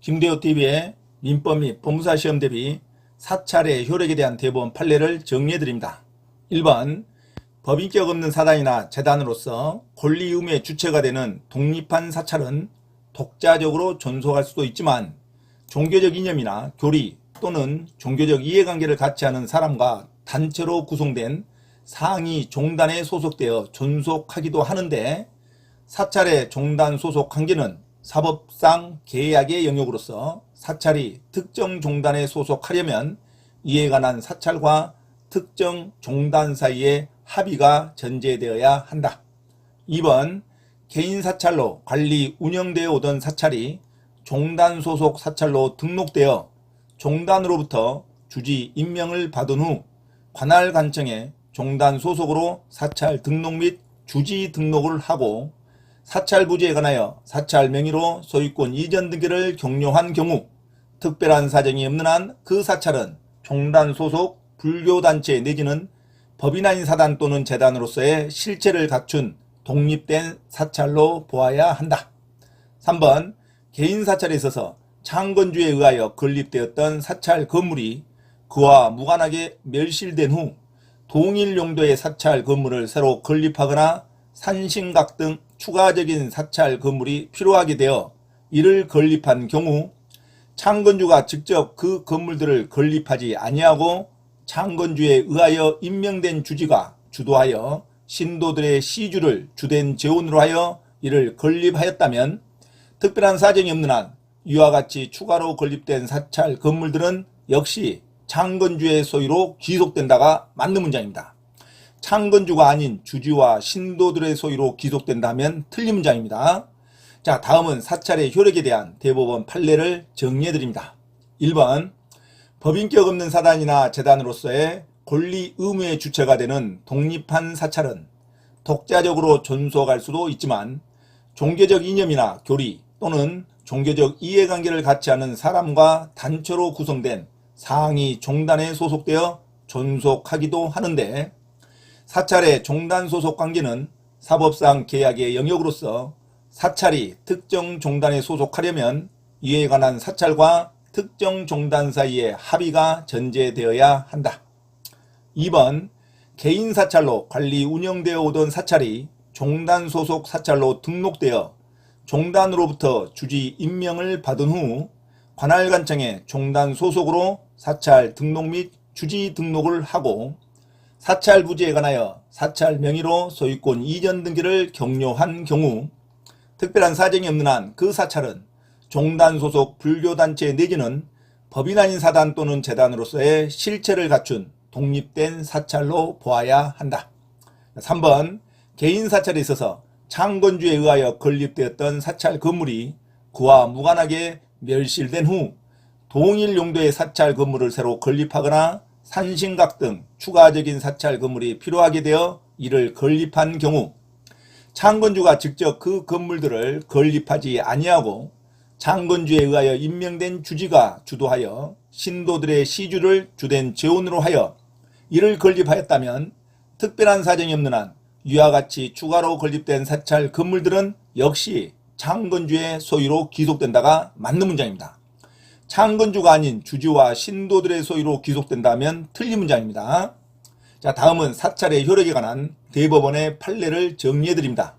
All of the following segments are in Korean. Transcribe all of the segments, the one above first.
김대호TV의 민법 및 법무사 시험 대비 사찰의 효력에 대한 대법원 판례를 정리해드립니다. 1번 법인격 없는 사단이나 재단으로서 권리 의무의 주체가 되는 독립한 사찰은 독자적으로 존속할 수도 있지만 종교적 이념이나 교리 또는 종교적 이해관계를 갖지 않은 사람과 단체로 구성된 상위 종단에 소속되어 존속하기도 하는데, 사찰의 종단 소속 관계는 사법상 계약의 영역으로서 사찰이 특정 종단에 소속하려면 이에 관한 사찰과 특정 종단 사이의 합의가 전제되어야 한다. 2번 개인 사찰로 관리 운영되어 오던 사찰이 종단 소속 사찰로 등록되어 종단으로부터 주지 임명을 받은 후 관할관청에 종단 소속으로 사찰 등록 및 주지 등록을 하고 사찰 부지에 관하여 사찰 명의로 소유권 이전 등기를 격려한 경우 특별한 사정이 없는 한 그 사찰은 종단 소속 불교단체 내지는 법인 아닌 사단 또는 재단으로서의 실체를 갖춘 독립된 사찰로 보아야 한다. 3번 개인 사찰에 있어서 창건주에 의하여 건립되었던 사찰 건물이 그와 무관하게 멸실된 후 동일 용도의 사찰 건물을 새로 건립하거나 산신각 등 추가적인 사찰 건물이 필요하게 되어 이를 건립한 경우 창건주가 직접 그 건물들을 건립하지 아니하고 창건주에 의하여 임명된 주지가 주도하여 신도들의 시주를 주된 재원으로 하여 이를 건립하였다면 특별한 사정이 없는 한 이와 같이 추가로 건립된 사찰 건물들은 역시 창건주의 소유로 귀속된다가 맞는 문장입니다. 창건주가 아닌 주지와 신도들의 소유로 귀속된다면 틀린 문장입니다. 자, 다음은 사찰의 효력에 대한 대법원 판례를 정리해드립니다. 1번 법인격 없는 사단이나 재단으로서의 권리 의무의 주체가 되는 독립한 사찰은 독자적으로 존속할 수도 있지만 종교적 이념이나 교리 또는 종교적 이해관계를 갖지 않은 사람과 단체로 구성된 상위 종단에 소속되어 존속하기도 하는데, 사찰의 종단 소속 관계는 사법상 계약의 영역으로서 사찰이 특정 종단에 소속하려면 이에 관한 사찰과 특정 종단 사이의 합의가 전제되어야 한다. 2번 개인 사찰로 관리 운영되어 오던 사찰이 종단 소속 사찰로 등록되어 종단으로부터 주지 임명을 받은 후 관할관청에 종단 소속으로 사찰 등록 및 주지 등록을 하고 사찰 부지에 관하여 사찰 명의로 소유권 이전 등기를 격려한 경우 특별한 사정이 없는 한 그 사찰은 종단 소속 불교단체 내지는 법인 아닌 사단 또는 재단으로서의 실체를 갖춘 독립된 사찰로 보아야 한다. 3번 개인 사찰에 있어서 창건주에 의하여 건립되었던 사찰 건물이 그와 무관하게 멸실된 후 동일 용도의 사찰 건물을 새로 건립하거나 산신각 등 추가적인 사찰 건물이 필요하게 되어 이를 건립한 경우 창건주가 직접 그 건물들을 건립하지 아니하고 창건주에 의하여 임명된 주지가 주도하여 신도들의 시주를 주된 재원으로 하여 이를 건립하였다면 특별한 사정이 없는 한 이와 같이 추가로 건립된 사찰 건물들은 역시 창건주의 소유로 귀속된다가 맞는 문장입니다. 창건주가 아닌 주지와 신도들의 소유로 귀속된다면 틀린 문장입니다. 자, 다음은 사찰의 효력에 관한 대법원의 판례를 정리해드립니다.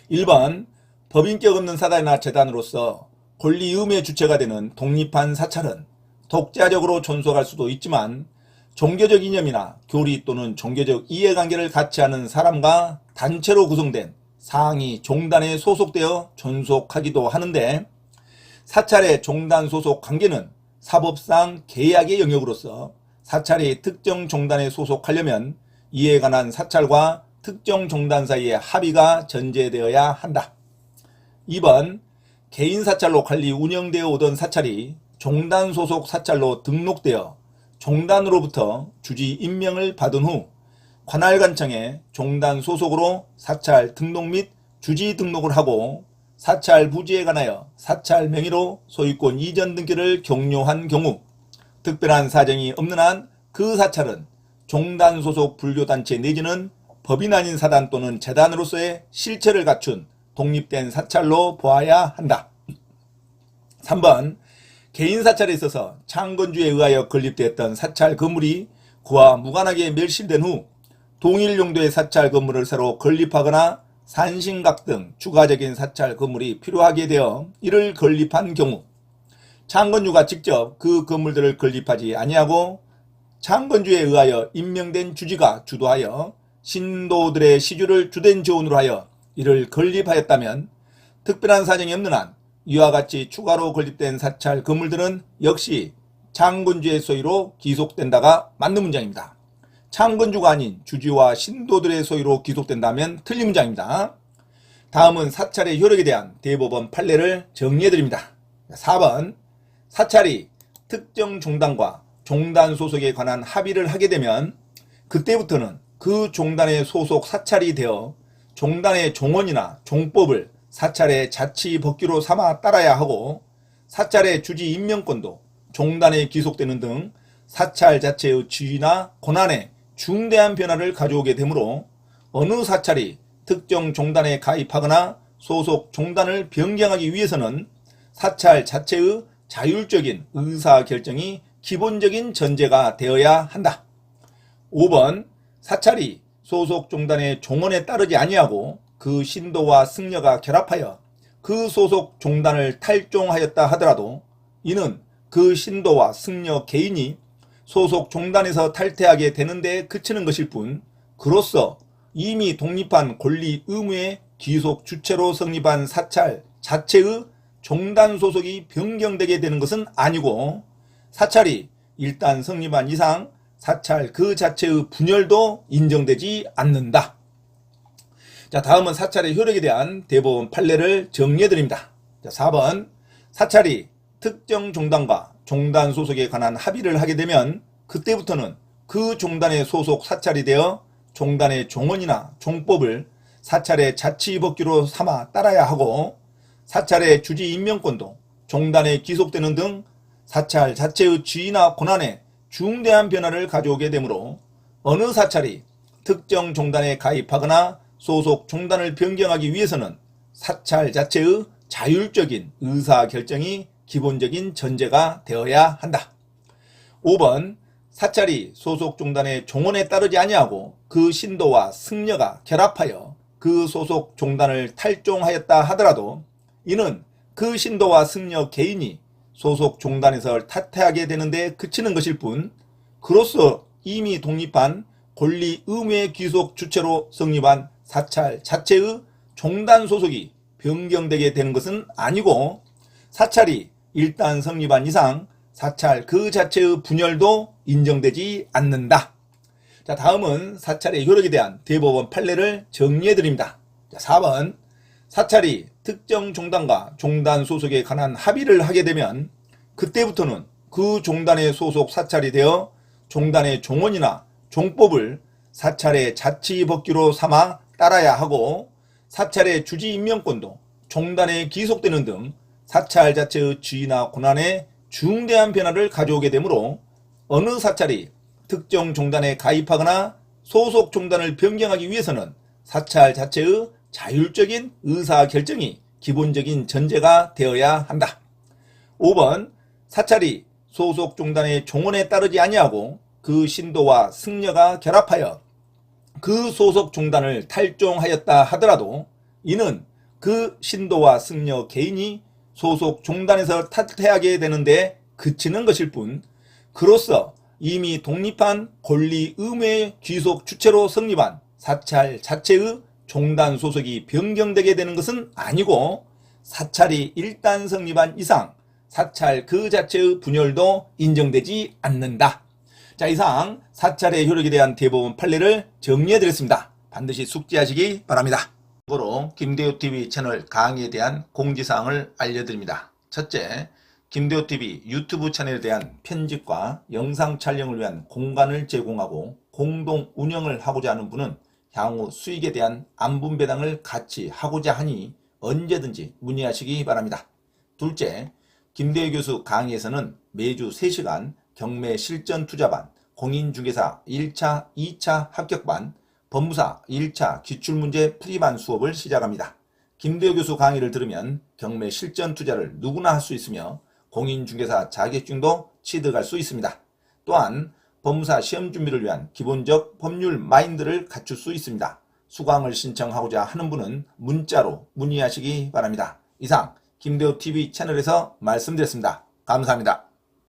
1번 법인격 없는 사단이나 재단으로서 권리 의무의 주체가 되는 독립한 사찰은 독자적으로 존속할 수도 있지만 종교적 이념이나 교리 또는 종교적 이해관계를 갖지 않은 사람과 단체로 구성된 상위 종단에 소속되어 존속하기도 하는데, 사찰의 종단 소속 관계는 사법상 계약의 영역으로서 사찰이 특정 종단에 소속하려면 이에 관한 사찰과 특정 종단 사이의 합의가 전제되어야 한다. 2번 개인 사찰로 관리 운영되어 오던 사찰이 종단 소속 사찰로 등록되어 종단으로부터 주지 임명을 받은 후 관할관청에 종단 소속으로 사찰 등록 및 주지 등록을 하고 사찰 부지에 관하여 사찰 명의로 소유권 이전 등기를 격려한 경우 특별한 사정이 없는 한 그 사찰은 종단 소속 불교단체 내지는 법인 아닌 사단 또는 재단으로서의 실체를 갖춘 독립된 사찰로 보아야 한다. 3번 개인 사찰에 있어서 창건주에 의하여 건립되었던 사찰 건물이 그와 무관하게 멸실된 후 동일 용도의 사찰 건물을 새로 건립하거나 산신각 등 추가적인 사찰 건물이 필요하게 되어 이를 건립한 경우 창건주가 직접 그 건물들을 건립하지 아니하고 창건주에 의하여 임명된 주지가 주도하여 신도들의 시주를 주된 조언으로 하여 이를 건립하였다면 특별한 사정이 없는 한 이와 같이 추가로 건립된 사찰 건물들은 역시 창건주의 소유로 기속된다가 맞는 문장입니다. 창건주가 아닌 주지와 신도들의 소유로 기속된다면 틀린 문장입니다. 다음은 사찰의 효력에 대한 대법원 판례를 정리해드립니다. 4번 사찰이 특정 종단과 종단 소속에 관한 합의를 하게 되면 그때부터는 그 종단의 소속 사찰이 되어 종단의 종언이나 종법을 사찰의 자치 법규로 삼아 따라야 하고 사찰의 주지 임명권도 종단에 기속되는 등 사찰 자체의 지위나 권한에 중대한 변화를 가져오게 되므로 어느 사찰이 특정 종단에 가입하거나 소속 종단을 변경하기 위해서는 사찰 자체의 자율적인 의사결정이 기본적인 전제가 되어야 한다. 5번 사찰이 소속 종단의 종언에 따르지 아니하고 그 신도와 승려가 결합하여 그 소속 종단을 탈종하였다 하더라도 이는 그 신도와 승려 개인이 소속 종단에서 탈퇴하게 되는데 그치는 것일 뿐 그로써 이미 독립한 권리 의무의 귀속 주체로 성립한 사찰 자체의 종단 소속이 변경되게 되는 것은 아니고 사찰이 일단 성립한 이상 사찰 그 자체의 분열도 인정되지 않는다. 자, 다음은 사찰의 효력에 대한 대법원 판례를 정리해드립니다. 자, 4번 사찰이 특정 종단과 종단 소속에 관한 합의를 하게 되면 그때부터는 그 종단의 소속 사찰이 되어 종단의 종언이나 종법을 사찰의 자치법규로 삼아 따라야 하고 사찰의 주지 임명권도 종단에 기속되는 등 사찰 자체의 지위나 권한에 중대한 변화를 가져오게 되므로 어느 사찰이 특정 종단에 가입하거나 소속 종단을 변경하기 위해서는 사찰 자체의 자율적인 의사결정이 기본적인 전제가 되어야 한다. 5번 사찰이 소속 종단의 종언에 따르지 아니하고 그 신도와 승려가 결합하여 그 소속 종단을 탈종하였다 하더라도 이는 그 신도와 승려 개인이 소속 종단에서 탈퇴하게 되는데 그치는 것일 뿐 그로써 이미 독립한 권리 의무의 귀속 주체로 성립한 사찰 자체의 종단 소속이 변경되게 되는 것은 아니고 사찰이 일단 성립한 이상 사찰 그 자체의 분열도 인정되지 않는다. 자, 다음은 사찰의 효력에 대한 대법원 판례를 정리해드립니다. 자, 4번 사찰이 특정 종단과 종단 소속에 관한 합의를 하게 되면 그때부터는 그 종단의 소속 사찰이 되어 종단의 종언이나 종법을 사찰의 자치법규로 삼아 따라야 하고 사찰의 주지 임명권도 종단에 기속되는 등 사찰 자체의 지위나 권한에 중대한 변화를 가져오게 되므로 어느 사찰이 특정 종단에 가입하거나 소속 종단을 변경하기 위해서는 사찰 자체의 자율적인 의사결정이 기본적인 전제가 되어야 한다. 5번 사찰이 소속 종단의 종언에 따르지 아니하고 그 신도와 승려가 결합하여 그 소속 종단을 탈종하였다 하더라도 이는 그 신도와 승려 개인이 소속 종단에서 탈퇴하게 되는데 그치는 것일 뿐 그로써 이미 독립한 권리 의무의 귀속 주체로 성립한 사찰 자체의 종단 소속이 변경되게 되는 것은 아니고 사찰이 일단 성립한 이상 사찰 그 자체의 분열도 인정되지 않는다. 자, 이상 사찰의 효력에 대한 대법원 판례를 정리해드렸습니다. 반드시 숙지하시기 바랍니다. 참고로 김대호TV 채널 강의에 대한 공지사항을 알려드립니다. 첫째, 김대호TV 유튜브 채널에 대한 편집과 영상 촬영을 위한 공간을 제공하고 공동 운영을 하고자 하는 분은 향후 수익에 대한 안분배당을 같이 하고자 하니 언제든지 문의하시기 바랍니다. 둘째, 김대호 교수 강의에서는 매주 3시간 경매 실전 투자반, 공인중개사 1차, 2차 합격반, 법무사 1차 기출문제 풀이반 수업을 시작합니다. 김대호 교수 강의를 들으면 경매 실전 투자를 누구나 할 수 있으며 공인중개사 자격증도 취득할 수 있습니다. 또한 법무사 시험 준비를 위한 기본적 법률 마인드를 갖출 수 있습니다. 수강을 신청하고자 하는 분은 문자로 문의하시기 바랍니다. 이상 김대호TV 채널에서 말씀드렸습니다. 감사합니다.